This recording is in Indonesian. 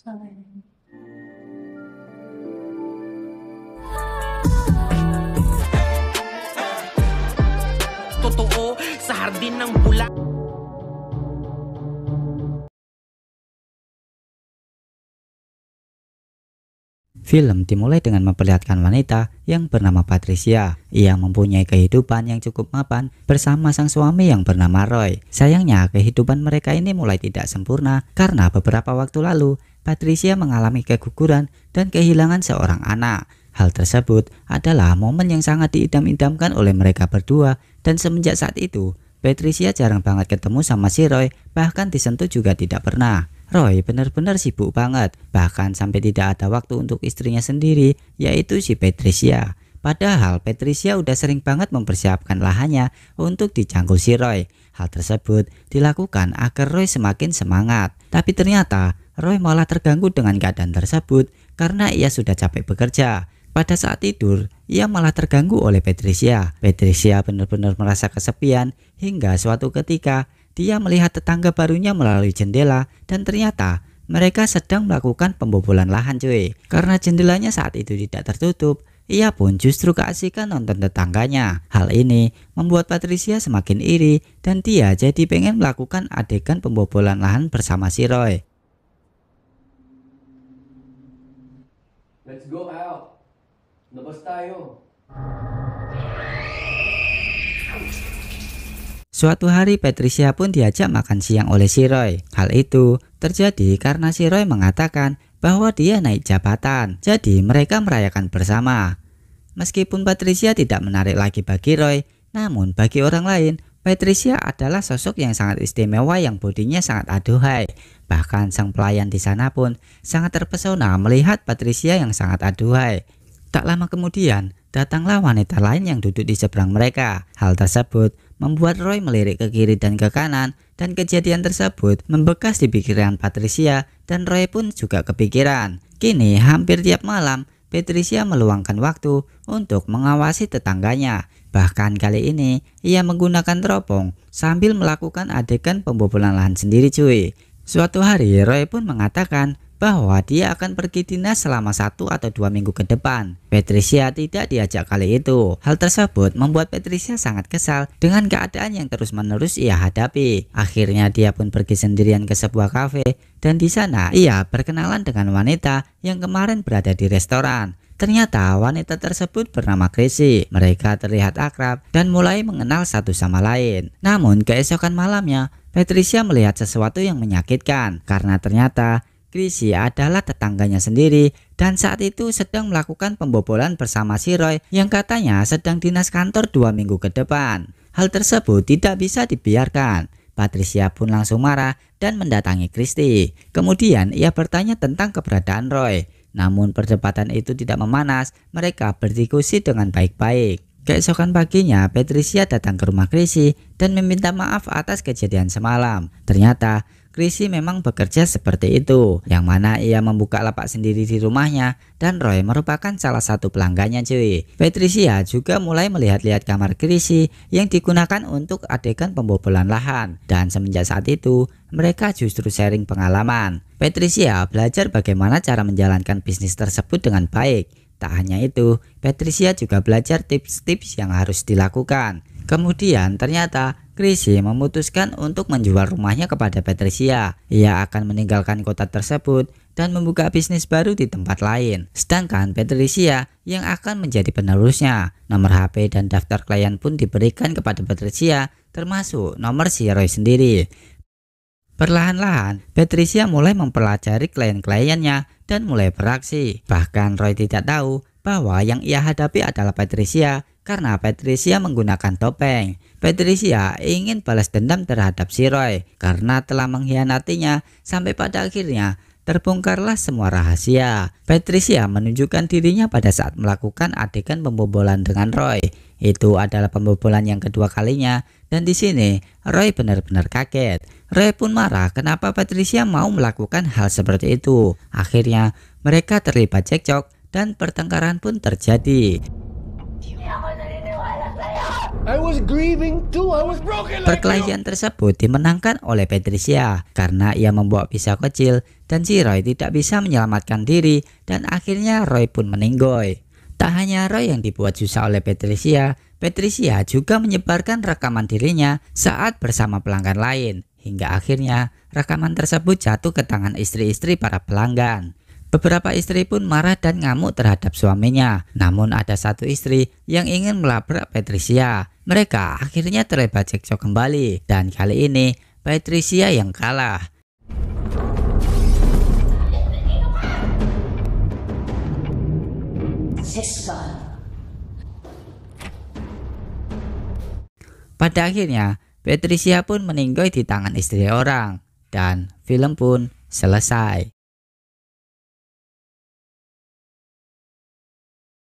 Totoo sa hardin ng bula. Film dimulai dengan memperlihatkan wanita yang bernama Patricia. Ia mempunyai kehidupan yang cukup mapan bersama sang suami yang bernama Roy. Sayangnya kehidupan mereka ini mulai tidak sempurna karena beberapa waktu lalu Patricia mengalami keguguran dan kehilangan seorang anak. Hal tersebut adalah momen yang sangat diidam-idamkan oleh mereka berdua, dan semenjak saat itu Patricia jarang banget ketemu sama si Roy, bahkan disentuh juga tidak pernah. Roy benar-benar sibuk banget, bahkan sampai tidak ada waktu untuk istrinya sendiri, yaitu si Patricia. Padahal Patricia udah sering banget mempersiapkan lahannya untuk dicangkul si Roy. Hal tersebut dilakukan agar Roy semakin semangat. Tapi ternyata Roy malah terganggu dengan keadaan tersebut karena ia sudah capek bekerja. Pada saat tidur, ia malah terganggu oleh Patricia. Patricia benar-benar merasa kesepian hingga suatu ketika dia melihat tetangga barunya melalui jendela, dan ternyata mereka sedang melakukan pembobolan lahan cuy. Karena jendelanya saat itu tidak tertutup, ia pun justru keasikan nonton tetangganya. Hal ini membuat Patricia semakin iri dan dia jadi pengen melakukan adegan pembobolan lahan bersama si Roy. Let's go out. Labas tayo. Suatu hari Patricia pun diajak makan siang oleh si Roy. Hal itu terjadi karena si Roy mengatakan bahwa dia naik jabatan, jadi mereka merayakan bersama. Meskipun Patricia tidak menarik lagi bagi Roy, namun bagi orang lain Patricia adalah sosok yang sangat istimewa yang bodinya sangat aduhai. Bahkan sang pelayan di sana pun sangat terpesona melihat Patricia yang sangat aduhai. Tak lama kemudian datanglah wanita lain yang duduk di seberang mereka. Hal tersebut membuat Roy melirik ke kiri dan ke kanan, dan kejadian tersebut membekas di pikiran Patricia, dan Roy pun juga kepikiran. Kini hampir tiap malam Patricia meluangkan waktu untuk mengawasi tetangganya. Bahkan kali ini ia menggunakan teropong sambil melakukan adegan pembobolan lahan sendiri cuy. Suatu hari Roy pun mengatakan bahwa dia akan pergi dinas selama 1 atau 2 minggu ke depan. Patricia tidak diajak kali itu. Hal tersebut membuat Patricia sangat kesal dengan keadaan yang terus-menerus ia hadapi. Akhirnya dia pun pergi sendirian ke sebuah kafe, dan di sana ia berkenalan dengan wanita yang kemarin berada di restoran. Ternyata wanita tersebut bernama Chrissy. Mereka terlihat akrab dan mulai mengenal satu sama lain. Namun keesokan malamnya Patricia melihat sesuatu yang menyakitkan, karena ternyata Chrissy adalah tetangganya sendiri dan saat itu sedang melakukan pembobolan bersama si Roy yang katanya sedang dinas kantor 2 minggu ke depan. Hal tersebut tidak bisa dibiarkan. Patricia pun langsung marah dan mendatangi Chrissy. Kemudian ia bertanya tentang keberadaan Roy. Namun perdebatan itu tidak memanas, mereka berdiskusi dengan baik-baik. Keesokan paginya Patricia datang ke rumah Chrissy dan meminta maaf atas kejadian semalam. Ternyata Chrissy memang bekerja seperti itu, yang mana ia membuka lapak sendiri di rumahnya, dan Roy merupakan salah satu pelanggannya cuy. Patricia juga mulai melihat-lihat kamar Chrissy yang digunakan untuk adegan pembobolan lahan, dan semenjak saat itu mereka justru sharing pengalaman. Patricia belajar bagaimana cara menjalankan bisnis tersebut dengan baik. Tak hanya itu, Patricia juga belajar tips-tips yang harus dilakukan. Kemudian ternyata Chrissy memutuskan untuk menjual rumahnya kepada Patricia. Ia akan meninggalkan kota tersebut dan membuka bisnis baru di tempat lain. Sedangkan Patricia yang akan menjadi penerusnya. Nomor HP dan daftar klien pun diberikan kepada Patricia, termasuk nomor si Roy sendiri. Perlahan-lahan Patricia mulai mempelajari klien-kliennya dan mulai beraksi. Bahkan Roy tidak tahu bahwa yang ia hadapi adalah Patricia, karena Patricia menggunakan topeng. Patricia ingin balas dendam terhadap si Roy karena telah mengkhianatinya, sampai pada akhirnya terbongkarlah semua rahasia. Patricia menunjukkan dirinya pada saat melakukan adegan pembobolan dengan Roy. Itu adalah pembobolan yang kedua kalinya, dan di sini Roy benar-benar kaget. Roy pun marah kenapa Patricia mau melakukan hal seperti itu. Akhirnya mereka terlibat cekcok dan pertengkaran pun terjadi. Perkelahian tersebut dimenangkan oleh Patricia karena ia membawa pisau kecil dan si Roy tidak bisa menyelamatkan diri dan akhirnya Roy pun meninggoy. Tak hanya Roy yang dibuat susah oleh Patricia, Patricia juga menyebarkan rekaman dirinya saat bersama pelanggan lain. Hingga akhirnya rekaman tersebut jatuh ke tangan istri-istri para pelanggan. Beberapa istri pun marah dan ngamuk terhadap suaminya. Namun ada satu istri yang ingin melabrak Patricia. Mereka akhirnya terlibat cekcok kembali dan kali ini Patricia yang kalah. Pada akhirnya Patricia pun meninggoy di tangan istri orang dan film pun selesai.